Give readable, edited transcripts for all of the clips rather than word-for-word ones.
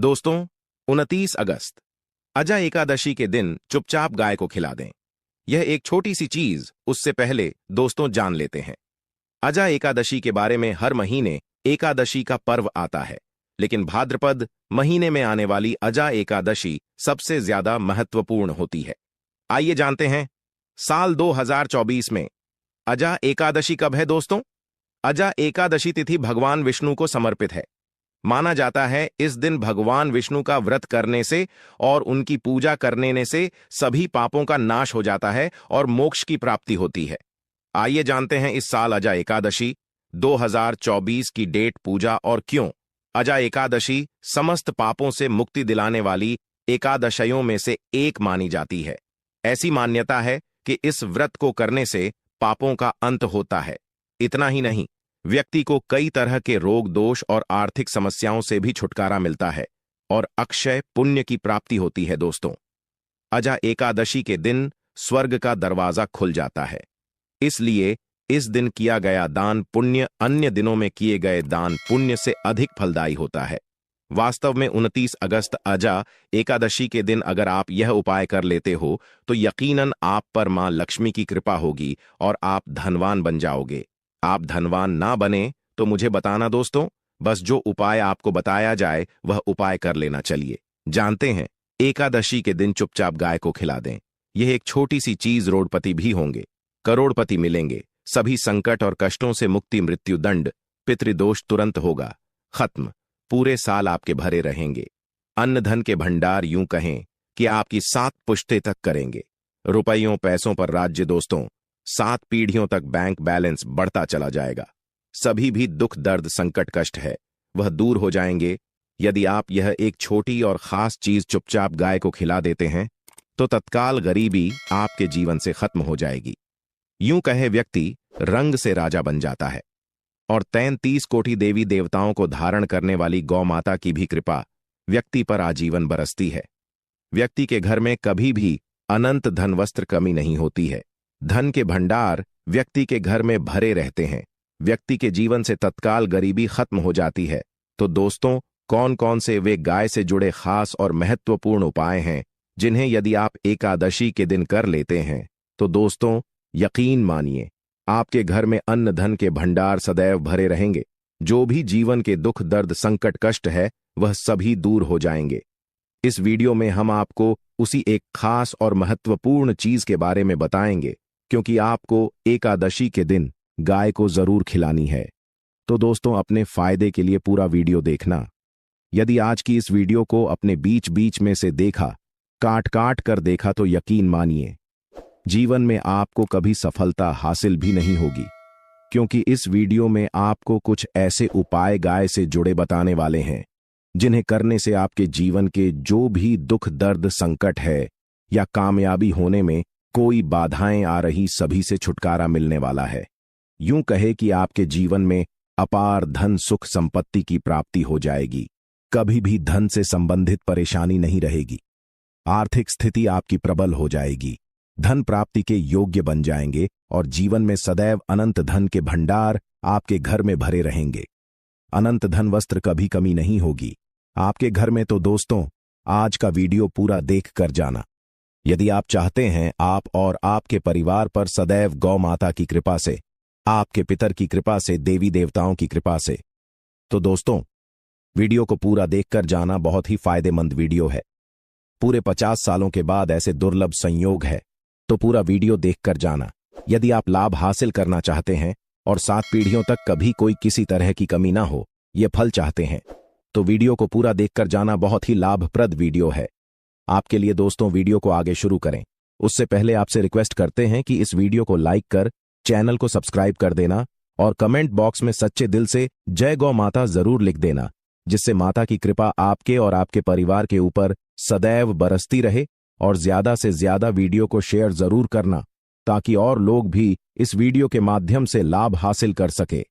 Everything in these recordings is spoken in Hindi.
दोस्तों, 29 अगस्त अजा एकादशी के दिन चुपचाप गाय को खिला दें। यह एक छोटी सी चीज उससे पहले दोस्तों जान लेते हैं। अजा एकादशी के बारे में हर महीने एकादशी का पर्व आता है, लेकिन भाद्रपद महीने में आने वाली अजा एकादशी सबसे ज्यादा महत्वपूर्ण होती है। आइए जानते हैं, साल 2024 में अजा एकादशी कब है दोस्तों? अजा एकादशी तिथि भगवान विष्णु को समर्पित है। माना जाता है इस दिन भगवान विष्णु का व्रत करने से और उनकी पूजा करने से सभी पापों का नाश हो जाता है और मोक्ष की प्राप्ति होती है। आइए जानते हैं इस साल अजा एकादशी 2024 की डेट, पूजा और क्यों। अजा एकादशी समस्त पापों से मुक्ति दिलाने वाली एकादशियों में से एक मानी जाती है। ऐसी मान्यता है कि इस व्रत को करने से पापों का अंत होता है। इतना ही नहीं, व्यक्ति को कई तरह के रोग, दोष और आर्थिक समस्याओं से भी छुटकारा मिलता है और अक्षय पुण्य की प्राप्ति होती है दोस्तों। अजा एकादशी के दिन स्वर्ग का दरवाजा खुल जाता है, इसलिए इस दिन किया गया दान पुण्य अन्य दिनों में किए गए दान पुण्य से अधिक फलदायी होता है। वास्तव में 29 अगस्त अजा एकादशी के दिन अगर आप यह उपाय कर लेते हो तो यकीनन आप पर मां लक्ष्मी की कृपा होगी और आप धनवान बन जाओगे। आप धनवान ना बने तो मुझे बताना दोस्तों, बस जो उपाय आपको बताया जाए वह उपाय कर लेना। चलिए जानते हैं, एकादशी के दिन चुपचाप गाय को खिला दें। यह एक छोटी सी चीज, रोडपति भी होंगे, करोड़पति मिलेंगे, सभी संकट और कष्टों से मुक्ति, मृत्यु दंड, पितृदोष तुरंत होगा खत्म, पूरे साल आपके भरे रहेंगे। अन्न धन के भंडार यूं कहें कि आपकी 7 पुश्ते तक करेंगे। रुपयों पैसों पर राज्य दोस्तों, 7 पीढ़ियों तक बैंक बैलेंस बढ़ता चला जाएगा। सभी भी दुख, दर्द, संकट, कष्ट है वह दूर हो जाएंगे। यदि आप यह एक छोटी और खास चीज चुपचाप गाय को खिला देते हैं तो तत्काल गरीबी आपके जीवन से खत्म हो जाएगी। यूं कहे व्यक्ति रंग से राजा बन जाता है और 33 कोटि देवी देवताओं को धारण करने वाली गौ माता की भी कृपा व्यक्ति पर आजीवन बरसती है। व्यक्ति के घर में कभी भी अनंत धन वस्त्र कमी नहीं होती है। धन के भंडार व्यक्ति के घर में भरे रहते हैं। व्यक्ति के जीवन से तत्काल गरीबी खत्म हो जाती है। तो दोस्तों, कौन कौन से वे गाय से जुड़े खास और महत्वपूर्ण उपाय हैं जिन्हें यदि आप एकादशी के दिन कर लेते हैं तो दोस्तों यकीन मानिए आपके घर में अन्न धन के भंडार सदैव भरे रहेंगे। जो भी जीवन के दुख, दर्द, संकट, कष्ट है वह सभी दूर हो जाएंगे। इस वीडियो में हम आपको उसी एक खास और महत्वपूर्ण चीज के बारे में बताएंगे, क्योंकि आपको एकादशी के दिन गाय को जरूर खिलानी है। तो दोस्तों, अपने फायदे के लिए पूरा वीडियो देखना। यदि आज की इस वीडियो को अपने बीच बीच में से देखा, काट काट कर देखा, तो यकीन मानिए जीवन में आपको कभी सफलता हासिल भी नहीं होगी, क्योंकि इस वीडियो में आपको कुछ ऐसे उपाय गाय से जुड़े बताने वाले हैं जिन्हें करने से आपके जीवन के जो भी दुख, दर्द, संकट है या कामयाबी होने में कोई बाधाएं आ रही, सभी से छुटकारा मिलने वाला है। यूं कहे कि आपके जीवन में अपार धन, सुख, संपत्ति की प्राप्ति हो जाएगी। कभी भी धन से संबंधित परेशानी नहीं रहेगी। आर्थिक स्थिति आपकी प्रबल हो जाएगी। धन प्राप्ति के योग्य बन जाएंगे और जीवन में सदैव अनंत धन के भंडार आपके घर में भरे रहेंगे। अनंत धन वस्त्र कभी कमी नहीं होगी आपके घर में। तो दोस्तों, आज का वीडियो पूरा देख कर जाना। यदि आप चाहते हैं आप और आपके परिवार पर सदैव गौ माता की कृपा से, आपके पितर की कृपा से, देवी देवताओं की कृपा से, तो दोस्तों वीडियो को पूरा देखकर जाना। बहुत ही फायदेमंद वीडियो है। पूरे 50 सालों के बाद ऐसे दुर्लभ संयोग है, तो पूरा वीडियो देखकर जाना। यदि आप लाभ हासिल करना चाहते हैं और 7 पीढ़ियों तक कभी कोई किसी तरह की कमी ना हो, ये फल चाहते हैं, तो वीडियो को पूरा देखकर जाना। बहुत ही लाभप्रद वीडियो है आपके लिए। दोस्तों, वीडियो को आगे शुरू करें उससे पहले आपसे रिक्वेस्ट करते हैं कि इस वीडियो को लाइक कर चैनल को सब्सक्राइब कर देना और कमेंट बॉक्स में सच्चे दिल से जय गौ माता जरूर लिख देना, जिससे माता की कृपा आपके और आपके परिवार के ऊपर सदैव बरसती रहे। और ज्यादा से ज्यादा वीडियो को शेयर जरूर करना, ताकि और लोग भी इस वीडियो के माध्यम से लाभ हासिल कर सके।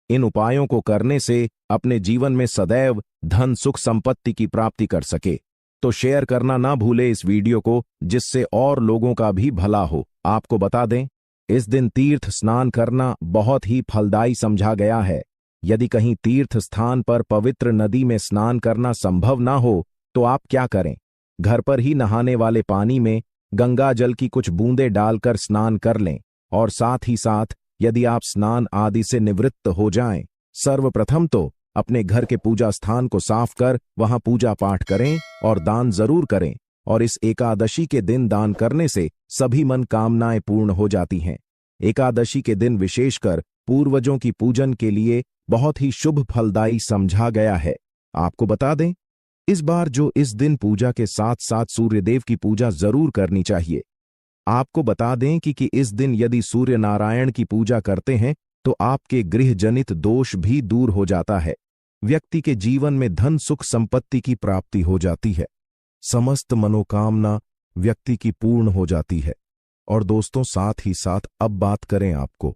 इन उपायों को करने से अपने जीवन में सदैव धन, सुख, संपत्ति की प्राप्ति कर सके। तो शेयर करना ना भूले इस वीडियो को, जिससे और लोगों का भी भला हो। आपको बता दें, इस दिन तीर्थ स्नान करना बहुत ही फलदायी समझा गया है। यदि कहीं तीर्थ स्थान पर पवित्र नदी में स्नान करना संभव ना हो तो आप क्या करें? घर पर ही नहाने वाले पानी में गंगा जल की कुछ बूंदें डालकर स्नान कर लें और साथ ही साथ यदि आप स्नान आदि से निवृत्त हो जाएं, सर्वप्रथम तो अपने घर के पूजा स्थान को साफ कर वहां पूजा पाठ करें और दान जरूर करें। और इस एकादशी के दिन दान करने से सभी मन कामनाएं पूर्ण हो जाती हैं। एकादशी के दिन विशेषकर पूर्वजों की पूजन के लिए बहुत ही शुभ फलदायी समझा गया है। आपको बता दें, इस बार जो इस दिन पूजा के साथ साथ सूर्यदेव की पूजा जरूर करनी चाहिए। आपको बता दें कि इस दिन यदि सूर्य नारायण की पूजा करते हैं तो आपके गृह जनित दोष भी दूर हो जाता है। व्यक्ति के जीवन में धन सुख संपत्ति की प्राप्ति हो जाती है। समस्त मनोकामना व्यक्ति की पूर्ण हो जाती है। और दोस्तों, साथ ही साथ अब बात करें आपको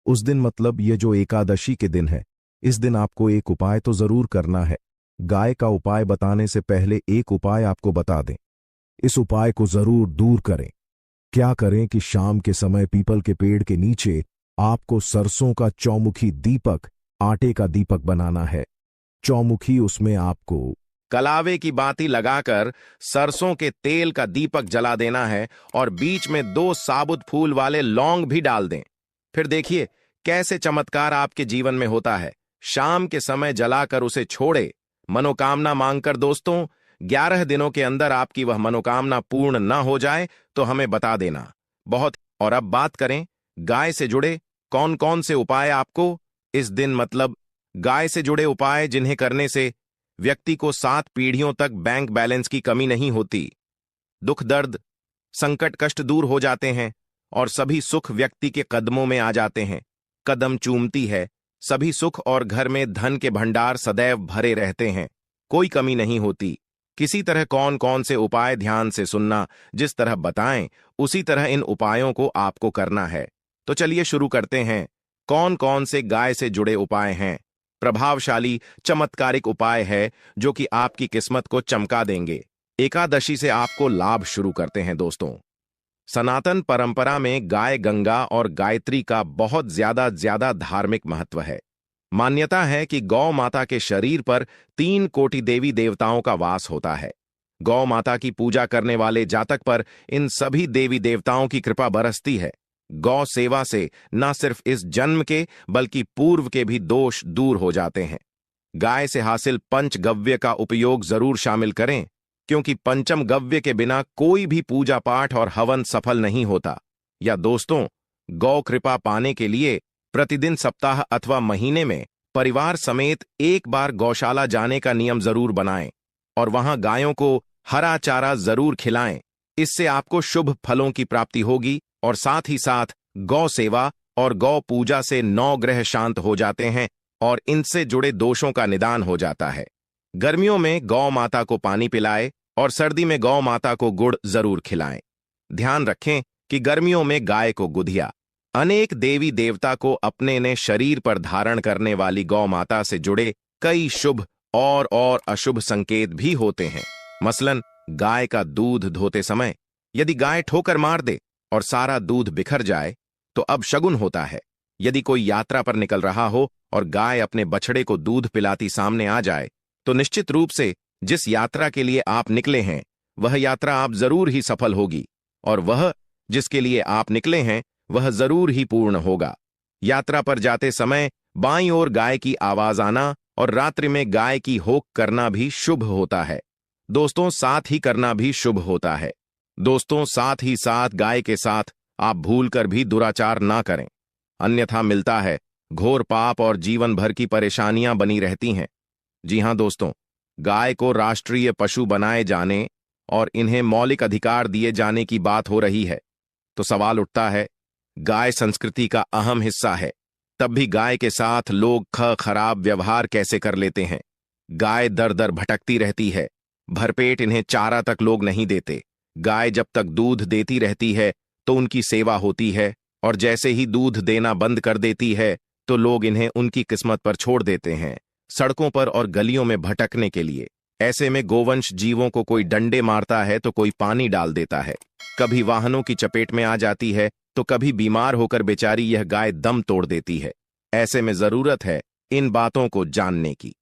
उस दिन, मतलब ये जो एकादशी के दिन है, इस दिन आपको एक उपाय तो जरूर करना है। गाय का उपाय बताने से पहले एक उपाय आपको बता दें। इस उपाय को जरूर दूर करें। क्या करें कि शाम के समय पीपल के पेड़ के नीचे आपको सरसों का चौमुखी दीपक, आटे का दीपक बनाना है। चौमुखी, उसमें आपको कलावे की बाती लगाकर सरसों के तेल का दीपक जला देना है और बीच में 2 साबुत फूल वाले लौंग भी डाल दें। फिर देखिए कैसे चमत्कार आपके जीवन में होता है। शाम के समय जलाकर उसे छोड़े, मनोकामना मांगकर। दोस्तों, 11 दिनों के अंदर आपकी वह मनोकामना पूर्ण न हो जाए तो हमें बता देना। बहुत। और अब बात करें गाय से जुड़े कौन कौन से उपाय आपको इस दिन, मतलब गाय से जुड़े उपाय जिन्हें करने से व्यक्ति को 7 पीढ़ियों तक बैंक बैलेंस की कमी नहीं होती, दुख दर्द संकट कष्ट दूर हो जाते हैं और सभी सुख व्यक्ति के कदमों में आ जाते हैं। कदम चूमती है सभी सुख और घर में धन के भंडार सदैव भरे रहते हैं, कोई कमी नहीं होती। किसी तरह कौन कौन से उपाय ध्यान से सुनना, जिस तरह बताएं उसी तरह इन उपायों को आपको करना है। तो चलिए शुरू करते हैं। कौन कौन से गाय से जुड़े उपाय हैं? प्रभावशाली चमत्कारिक उपाय है जो कि आपकी किस्मत को चमका देंगे। एकादशी से आपको लाभ शुरू करते हैं। दोस्तों, सनातन परंपरा में गाय गंगा और गायत्री का बहुत ज्यादा धार्मिक महत्व है। मान्यता है कि गौ माता के शरीर पर 3 कोटि देवी देवताओं का वास होता है। गौ माता की पूजा करने वाले जातक पर इन सभी देवी देवताओं की कृपा बरसती है। गौ सेवा से न सिर्फ इस जन्म के बल्कि पूर्व के भी दोष दूर हो जाते हैं। गाय से हासिल पंचगव्य का उपयोग जरूर शामिल करें, क्योंकि पंचम गव्य के बिना कोई भी पूजा पाठ और हवन सफल नहीं होता। या दोस्तों, गौ कृपा पाने के लिए प्रतिदिन, सप्ताह अथवा महीने में परिवार समेत एक बार गौशाला जाने का नियम जरूर बनाएं और वहां गायों को हरा चारा जरूर खिलाएं। इससे आपको शुभ फलों की प्राप्ति होगी और साथ ही साथ गौ सेवा और गौ पूजा से 9 ग्रह शांत हो जाते हैं और इनसे जुड़े दोषों का निदान हो जाता है। गर्मियों में गौ माता को पानी पिलाएं और सर्दी में गौ माता को गुड़ जरूर खिलाएं। ध्यान रखें कि गर्मियों में गाय को गुधिया। अनेक देवी देवता को अपने ने शरीर पर धारण करने वाली गौ माता से जुड़े कई शुभ और अशुभ संकेत भी होते हैं। मसलन, गाय का दूध धोते समय यदि गाय ठोकर मार दे और सारा दूध बिखर जाए तो अब शगुन होता है। यदि कोई यात्रा पर निकल रहा हो और गाय अपने बछड़े को दूध पिलाती सामने आ जाए तो निश्चित रूप से जिस यात्रा के लिए आप निकले हैं वह यात्रा आप जरूर ही सफल होगी और वह जिसके लिए आप निकले हैं वह जरूर ही पूर्ण होगा। यात्रा पर जाते समय बाईं ओर गाय की आवाज आना और रात्रि में गाय की होक करना भी शुभ होता है। दोस्तों, साथ ही करना भी शुभ होता है। दोस्तों, साथ ही साथ गाय के साथ आप भूलकर भी दुराचार ना करें, अन्यथा मिलता है घोर पाप और जीवन भर की परेशानियां बनी रहती हैं। जी हां दोस्तों, गाय को राष्ट्रीय पशु बनाए जाने और इन्हें मौलिक अधिकार दिए जाने की बात हो रही है तो सवाल उठता है, गाय संस्कृति का अहम हिस्सा है, तब भी गाय के साथ लोग खराब व्यवहार कैसे कर लेते हैं। गाय दर दर भटकती रहती है, भरपेट इन्हें चारा तक लोग नहीं देते। गाय जब तक दूध देती रहती है तो उनकी सेवा होती है और जैसे ही दूध देना बंद कर देती है तो लोग इन्हें उनकी किस्मत पर छोड़ देते हैं, सड़कों पर और गलियों में भटकने के लिए। ऐसे में गोवंश जीवों को कोई डंडे मारता है तो कोई पानी डाल देता है, कभी वाहनों की चपेट में आ जाती है तो कभी बीमार होकर बेचारी यह गाय दम तोड़ देती है। ऐसे में जरूरत है इन बातों को जानने की।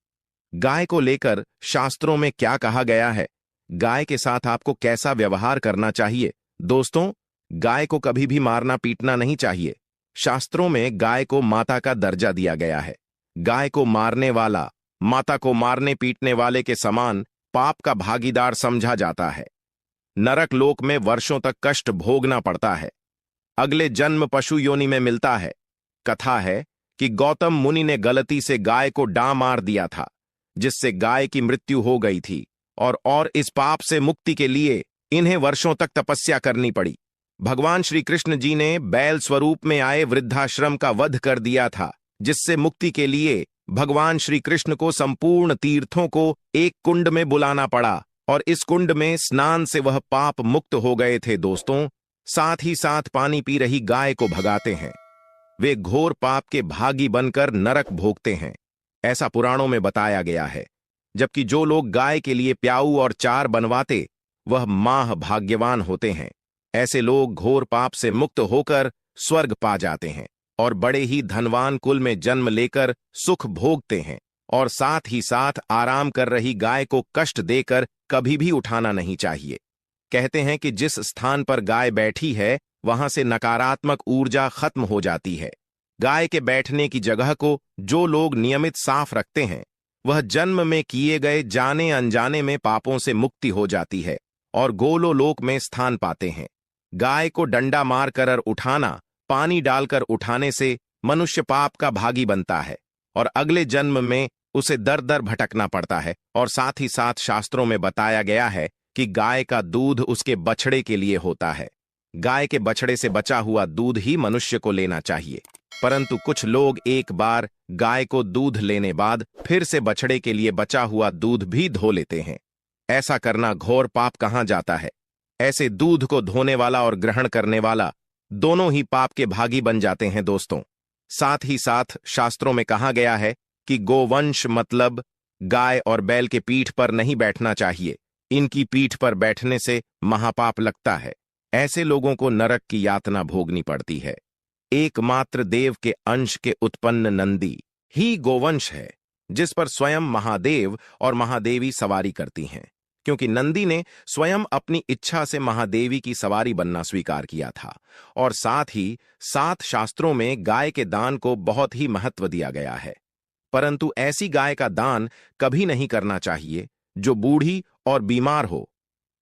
गाय को लेकर शास्त्रों में क्या कहा गया है, गाय के साथ आपको कैसा व्यवहार करना चाहिए। दोस्तों, गाय को कभी भी मारना पीटना नहीं चाहिए। शास्त्रों में गाय को माता का दर्जा दिया गया है। गाय को मारने वाला माता को मारने पीटने वाले के समान पाप का भागीदार समझा जाता है। नरक लोक में वर्षों तक कष्ट भोगना पड़ता है। अगले जन्म पशु योनि में मिलता है। कथा है कि गौतम मुनि ने गलती से गाय को डां मार दिया था, जिससे गाय की मृत्यु हो गई थी और इस पाप से मुक्ति के लिए इन्हें वर्षों तक तपस्या करनी पड़ी। भगवान श्री कृष्ण जी ने बैल स्वरूप में आए वृद्धाश्रम का वध कर दिया था, जिससे मुक्ति के लिए भगवान श्री कृष्ण को संपूर्ण तीर्थों को एक कुंड में बुलाना पड़ा और इस कुंड में स्नान से वह पाप मुक्त हो गए थे। दोस्तों, साथ ही साथ पानी पी रही गाय को भगाते हैं। वे घोर पाप के भागी बनकर नरक भोगते हैं, ऐसा पुराणों में बताया गया है। जबकि जो लोग गाय के लिए प्याऊ और चार बनवाते, वह माह भाग्यवान होते हैं। ऐसे लोग घोर पाप से मुक्त होकर स्वर्ग पा जाते हैं और बड़े ही धनवान कुल में जन्म लेकर सुख भोगते हैं। और साथ ही साथ आराम कर रही गाय को कष्ट देकर कभी भी उठाना नहीं चाहिए। कहते हैं कि जिस स्थान पर गाय बैठी है, वहां से नकारात्मक ऊर्जा खत्म हो जाती है। गाय के बैठने की जगह को जो लोग नियमित साफ रखते हैं, वह जन्म में किए गए जाने अनजाने में पापों से मुक्ति हो जाती है और गोलोलोक में स्थान पाते हैं। गाय को डंडा मारकर उठाना, पानी डालकर उठाने से मनुष्य पाप का भागी बनता है और अगले जन्म में उसे दर दर भटकना पड़ता है। और साथ ही साथ शास्त्रों में बताया गया है कि गाय का दूध उसके बछड़े के लिए होता है। गाय के बछड़े से बचा हुआ दूध ही मनुष्य को लेना चाहिए, परंतु कुछ लोग एक बार गाय को दूध लेने बाद फिर से बछड़े के लिए बचा हुआ दूध भी धो लेते हैं। ऐसा करना घोर पाप कहाँ जाता है। ऐसे दूध को धोने वाला और ग्रहण करने वाला दोनों ही पाप के भागी बन जाते हैं। दोस्तों, साथ ही साथ शास्त्रों में कहा गया है कि गोवंश मतलब गाय और बैल के पीठ पर नहीं बैठना चाहिए। इनकी पीठ पर बैठने से महापाप लगता है। ऐसे लोगों को नरक की यातना भोगनी पड़ती है। एकमात्र देव के अंश के उत्पन्न नंदी ही गोवंश है, जिस पर स्वयं महादेव और महादेवी सवारी करती हैं, क्योंकि नंदी ने स्वयं अपनी इच्छा से महादेवी की सवारी बनना स्वीकार किया था। और साथ ही सात शास्त्रों में गाय के दान को बहुत ही महत्व दिया गया है, परंतु ऐसी गाय का दान कभी नहीं करना चाहिए जो बूढ़ी और बीमार हो।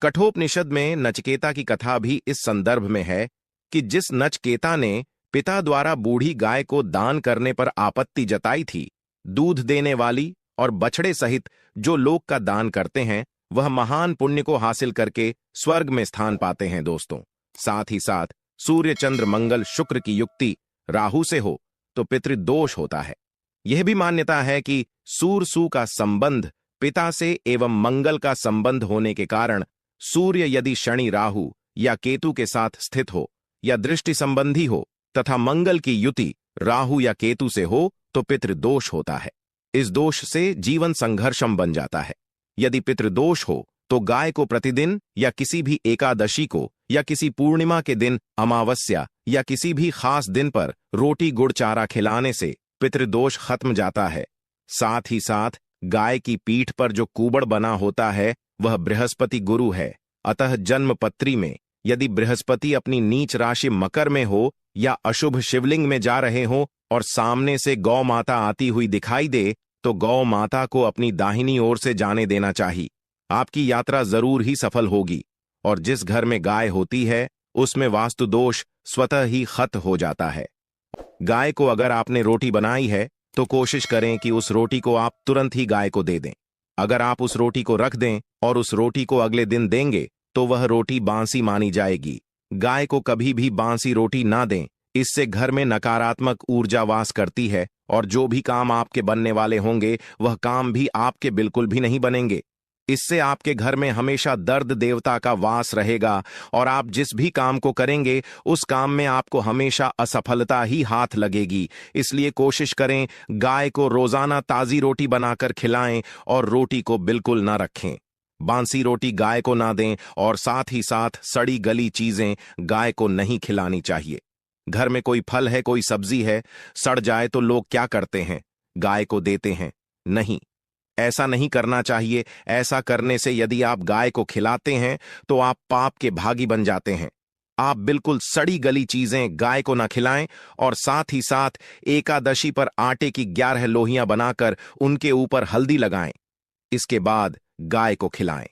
कठोपनिषद में नचकेता की कथा भी इस संदर्भ में है कि जिस नचकेता ने पिता द्वारा बूढ़ी गाय को दान करने पर आपत्ति जताई थी, दूध देने वाली और बछड़े सहित जो लोग का दान करते हैं, वह महान पुण्य को हासिल करके स्वर्ग में स्थान पाते हैं। दोस्तों, साथ ही साथ सूर्य चंद्र मंगल शुक्र की युक्ति राहु से हो तो पितृदोष होता है। यह भी मान्यता है कि सूर्य का संबंध पिता से एवं मंगल का संबंध होने के कारण सूर्य यदि शनि राहु या केतु के साथ स्थित हो या दृष्टि संबंधी हो तथा मंगल की युति राहु या केतु से हो तो पितृदोष होता है। इस दोष से जीवन संघर्षम बन जाता है। यदि पितृदोष हो तो गाय को प्रतिदिन या किसी भी एकादशी को या किसी पूर्णिमा के दिन, अमावस्या या किसी भी खास दिन पर रोटी गुड़ चारा खिलाने से पितृदोष खत्म जाता है। साथ ही साथ गाय की पीठ पर जो कुबड़ बना होता है वह बृहस्पति गुरु है। अतः जन्म पत्री में यदि बृहस्पति अपनी नीच राशि मकर में हो या अशुभ शिवलिंग में जा रहे हो और सामने से गौ माता आती हुई दिखाई दे तो गौ माता को अपनी दाहिनी ओर से जाने देना चाहिए। आपकी यात्रा जरूर ही सफल होगी। और जिस घर में गाय होती है उसमें वास्तु दोष स्वतः ही खत्म हो जाता है। गाय को अगर आपने रोटी बनाई है तो कोशिश करें कि उस रोटी को आप तुरंत ही गाय को दे दें। अगर आप उस रोटी को रख दें और उस रोटी को अगले दिन देंगे तो वह रोटी बांसी मानी जाएगी। गाय को कभी भी बांसी रोटी ना दें, इससे घर में नकारात्मक ऊर्जा वास करती है और जो भी काम आपके बनने वाले होंगे वह काम भी आपके बिल्कुल भी नहीं बनेंगे। इससे आपके घर में हमेशा दर्द देवता का वास रहेगा और आप जिस भी काम को करेंगे उस काम में आपको हमेशा असफलता ही हाथ लगेगी। इसलिए कोशिश करें गाय को रोजाना ताजी रोटी बनाकर खिलाएं और रोटी को बिल्कुल ना रखें। बांसी रोटी गाय को ना दें और साथ ही साथ सड़ी गली चीजें गाय को नहीं खिलानी चाहिए। घर में कोई फल है, कोई सब्जी है, सड़ जाए तो लोग क्या करते हैं, गाय को देते हैं। नहीं, ऐसा नहीं करना चाहिए। ऐसा करने से यदि आप गाय को खिलाते हैं तो आप पाप के भागी बन जाते हैं। आप बिल्कुल सड़ी गली चीजें गाय को न खिलाएं और साथ ही साथ एकादशी पर आटे की 11 लोहियां बनाकर उनके ऊपर हल्दी लगाएं। इसके बाद गाय को खिलाएं।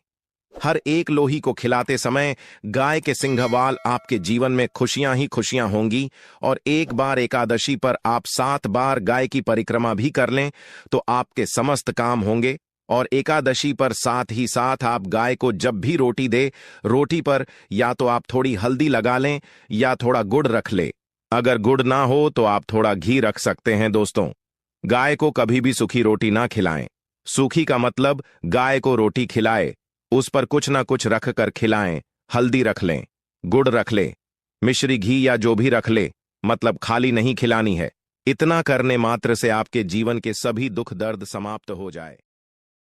हर एक लोही को खिलाते समय गाय के सिंघवाल आपके जीवन में खुशियां ही खुशियां होंगी। और एक बार एकादशी पर आप 7 बार गाय की परिक्रमा भी कर लें तो आपके समस्त काम होंगे। और एकादशी पर साथ ही साथ आप गाय को जब भी रोटी दे, रोटी पर या तो आप थोड़ी हल्दी लगा लें या थोड़ा गुड़ रख ले। अगर गुड़ ना हो तो आप थोड़ा घी रख सकते हैं। दोस्तों, गाय को कभी भी सूखी रोटी ना खिलाएं। सूखी का मतलब गाय को रोटी खिलाए, उस पर कुछ ना कुछ रख कर खिलाएं। हल्दी रख लें, गुड़ रख लें, मिश्री घी या जो भी रख ले, मतलब खाली नहीं खिलानी है। इतना करने मात्र से आपके जीवन के सभी दुख दर्द समाप्त हो जाए।